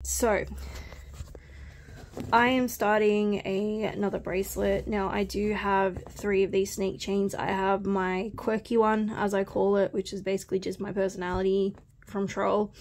So I am starting another bracelet. Now I do have 3 of these snake chains. I have my quirky one, as I call it, which is basically just my personality from Troll.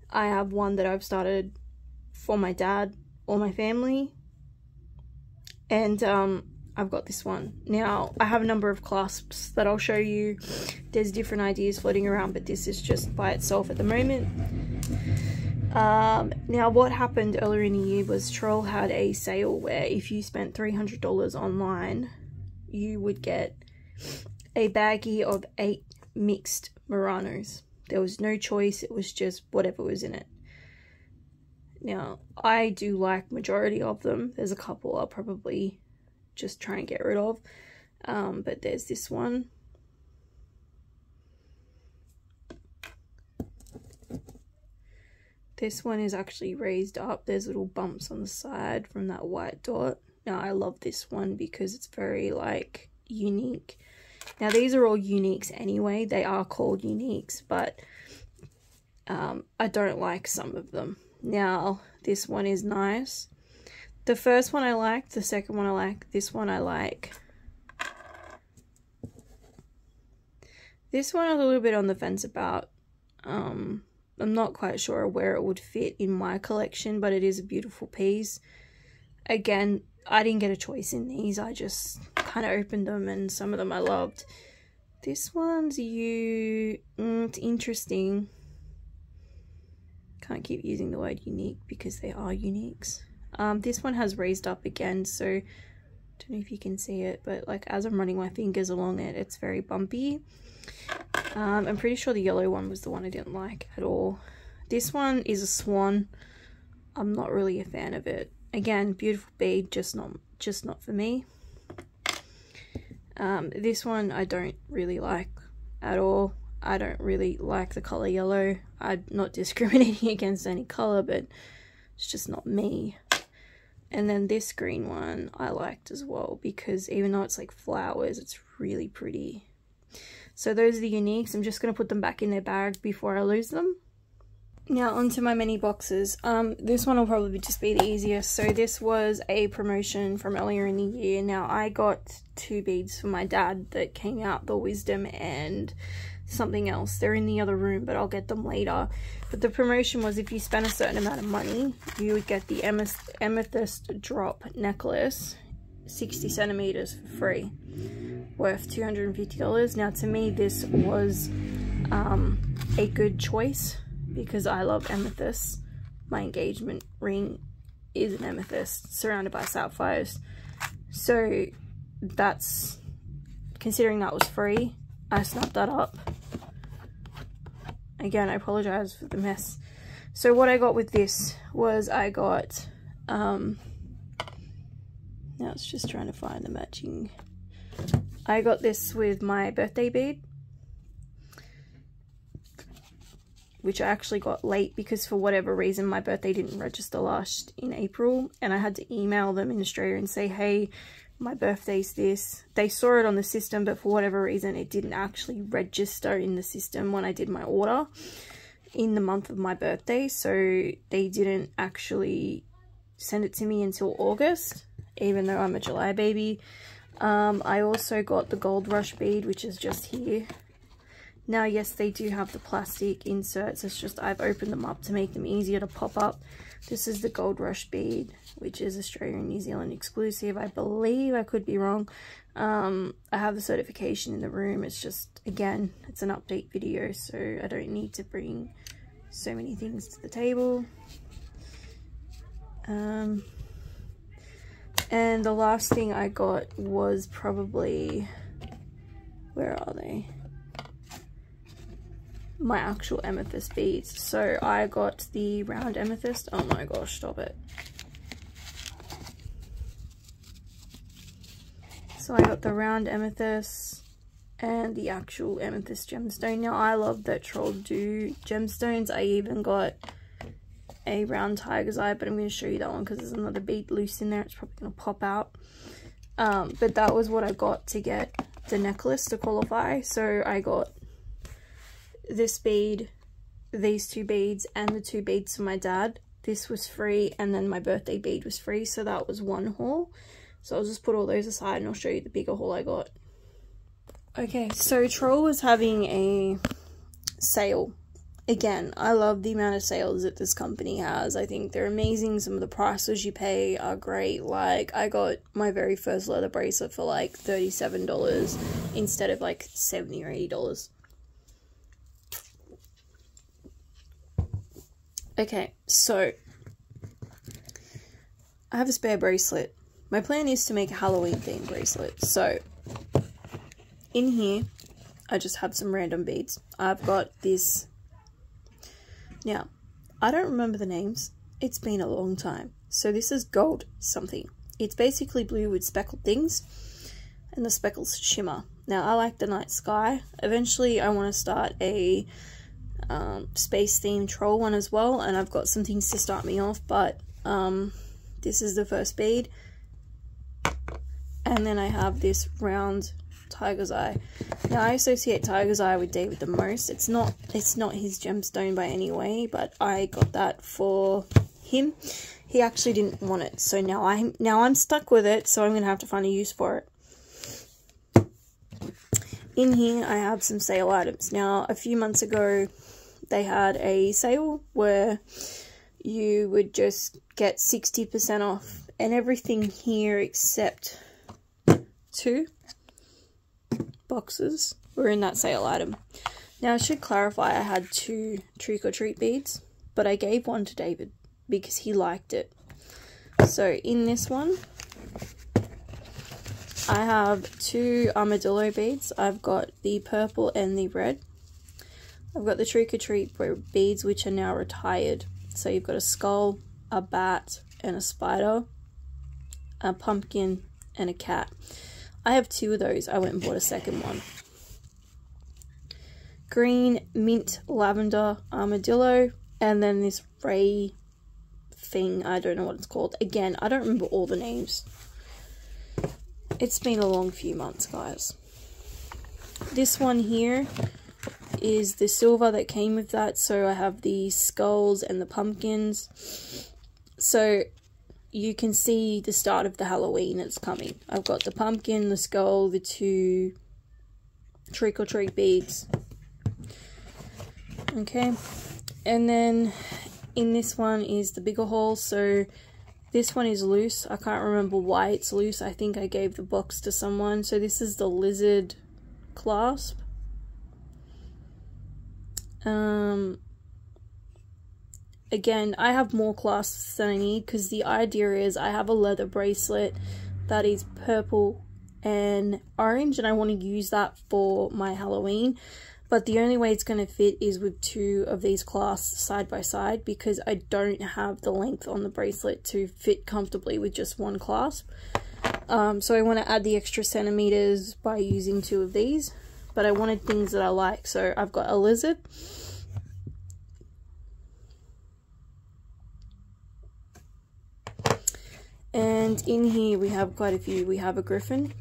I have one that I've started for my dad or my family, and I've got this one. Now I have a number of clasps that I'll show you. There's different ideas floating around, but this is just by itself at the moment. Now what happened earlier in the year was Troll had a sale where if you spent $300 online, you would get a baggie of 8 mixed Muranos. There was no choice, it was just whatever was in it. Now, I do like majority of them. There's a couple I'll probably just try and get rid of. But there's this one. This one is actually raised up. There's little bumps on the side from that white dot. Now, I love this one because it's very, like, unique. Now, these are all uniques anyway. They are called uniques, but I don't like some of them. Now, this one is nice. The first one I liked, the second one I like, this one I like. This one I was a little bit on the fence about. I'm not quite sure where it would fit in my collection, but it is a beautiful piece. Again, I didn't get a choice in these. I just kind of opened them and some of them I loved. This one's it's interesting. Can't keep using the word unique because they are uniques. This one has raised up again, so I don't know if you can see it, but like as I'm running my fingers along it, it's very bumpy. I'm pretty sure the yellow one was the one I didn't like at all. This one is a swan. I'm not really a fan of it. Again, beautiful bead, just not for me. This one I don't really like at all. I don't really like the color yellow. I'm not discriminating against any color, but it's just not me. And then this green one I liked as well because even though it's like flowers, it's really pretty. So those are the uniques. I'm just going to put them back in their bag before I lose them. Now onto my mini boxes. This one will probably just be the easiest. So this was a promotion from earlier in the year. Now I got 2 beads for my dad that came out, the wisdom and something else. They're in the other room, but I'll get them later. But the promotion was if you spent a certain amount of money, you would get the amethyst drop necklace, 60 centimeters for free, worth $250. Now to me this was a good choice because I love amethyst. My engagement ring is an amethyst surrounded by sapphires, so that's, considering that was free, I snapped that up. Again, I apologize for the mess. So what I got with this was I got now it's just trying to find the matching. I got this with my birthday bead, which I actually got late because for whatever reason my birthday didn't register last in April, and I had to email them in Australia and say, hey, my birthday's this. They saw it on the system, but for whatever reason it didn't actually register in the system when I did my order in the month of my birthday, so they didn't actually send it to me until August, even though I'm a July baby. I also got the Gold Rush bead, which is just here. Now yes, they do have the plastic inserts, it's just I've opened them up to make them easier to pop up. This is the Gold Rush bead, which is Australia and New Zealand exclusive, I believe. I could be wrong. I have the certification in the room. It's just, again, it's an update video, so I don't need to bring so many things to the table. And the last thing I got was probably, where are they? My actual amethyst beads. So I got the round amethyst. Oh my gosh, stop it. So I got the round amethyst and the actual amethyst gemstone. Now I love that Troll do gemstones. I even got a round tiger's eye, but I'm going to show you that one because there's another bead loose in there. It's probably going to pop out. But that was what I got to get the necklace to qualify. So I got this bead, these two beads, and the two beads for my dad. this was free, and then my birthday bead was free, so that was one haul. So I'll just put all those aside and I'll show you the bigger haul I got. Okay, so Troll was having a sale. Again, I love the amount of sales that this company has. I think they're amazing. Some of the prices you pay are great. Like, I got my very first leather bracelet for like $37 instead of like $70 or $80. Okay, so I have a spare bracelet. My plan is to make a Halloween themed bracelet. So in here, I just have some random beads. I've got this. Now, I don't remember the names. It's been a long time. So this is gold something. It's basically blue with speckled things, and the speckles shimmer. Now, I like the night sky. Eventually, I want to start a space themed troll one as well, and I've got some things to start me off, but this is the first bead. And then I have this round tiger's eye. Now, I associate tiger's eye with David the most. It's not his gemstone by any way, but I got that for him. He actually didn't want it, so now I'm stuck with it, so I'm gonna have to find a use for it. In here I have some sale items. Now, a few months ago they had a sale where you would just get 60% off, and everything here except 2 boxes were in that sale item. Now, I should clarify, I had 2 trick or treat beads, but I gave one to David because he liked it. So in this one I have 2 armadillo beads. I've got the purple and the red. I've got the trick or treat beads, which are now retired. So you've got a skull, a bat, and a spider, a pumpkin, and a cat. I have 2 of those. I went and bought a second one. Green, mint, lavender, armadillo, and then this ray thing. I don't know what it's called. Again, I don't remember all the names. It's been a long few months, guys. This one here is the silver that came with that. So I have the skulls and the pumpkins. So you can see the start of the Halloween that's coming. I've got the pumpkin, the skull, the 2 trick or treat beads. Okay, and then in this one is the bigger haul. So this one is loose. I can't remember why it's loose. I think I gave the box to someone. So this is the lizard clasp. Again, I have more clasps than I need because the idea is I have a leather bracelet that is purple and orange, and I want to use that for my Halloween. But the only way it's going to fit is with 2 of these clasps side by side, because I don't have the length on the bracelet to fit comfortably with just 1 clasp. So I want to add the extra centimeters by using 2 of these, but I wanted things that I like. So I've got a lizard, and in here we have quite a few. We have a griffin,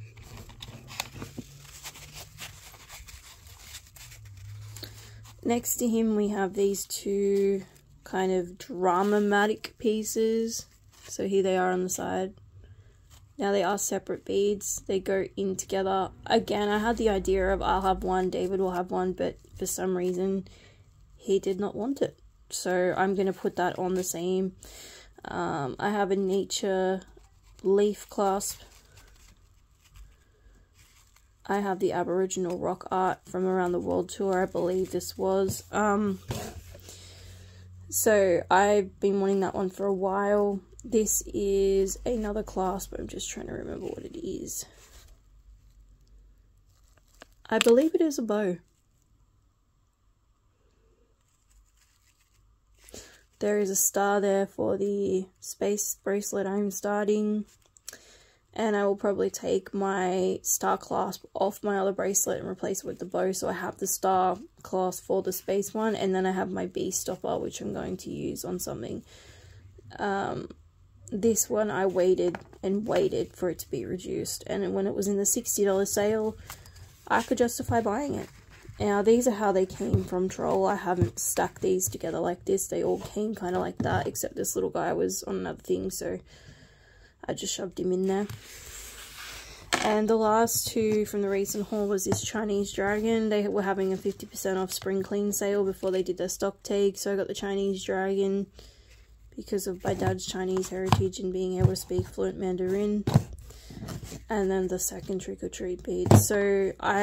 next to him we have these 2 kind of dramatic pieces. So here they are on the side. Now they are separate beads, they go in together. Again, I had the idea of I'll have one, David will have one, but for some reason he did not want it. So I'm going to put that on the same. I have a nature leaf clasp. I have the Aboriginal rock art from Around the World tour, I believe this was. So I've been wanting that one for a while. This is another clasp, but I'm just trying to remember what it is. I believe it is a bow. There is a star there for the space bracelet I'm starting. And I will probably take my star clasp off my other bracelet and replace it with the bow. So I have the star clasp for the space one. And then I have my bee stopper, which I'm going to use on something. This one I waited and waited for it to be reduced. And when it was in the $60 sale, I could justify buying it. Now these are how they came from Troll. I haven't stacked these together like this. They all came kind of like that, except this little guy was on another thing, so I just shoved him in there. And the last two from the recent haul was this Chinese dragon. They were having a 50% off spring clean sale before they did their stock take, so I got the Chinese dragon because of my dad's Chinese heritage and being able to speak fluent Mandarin. And then the second trick or treat bead. So I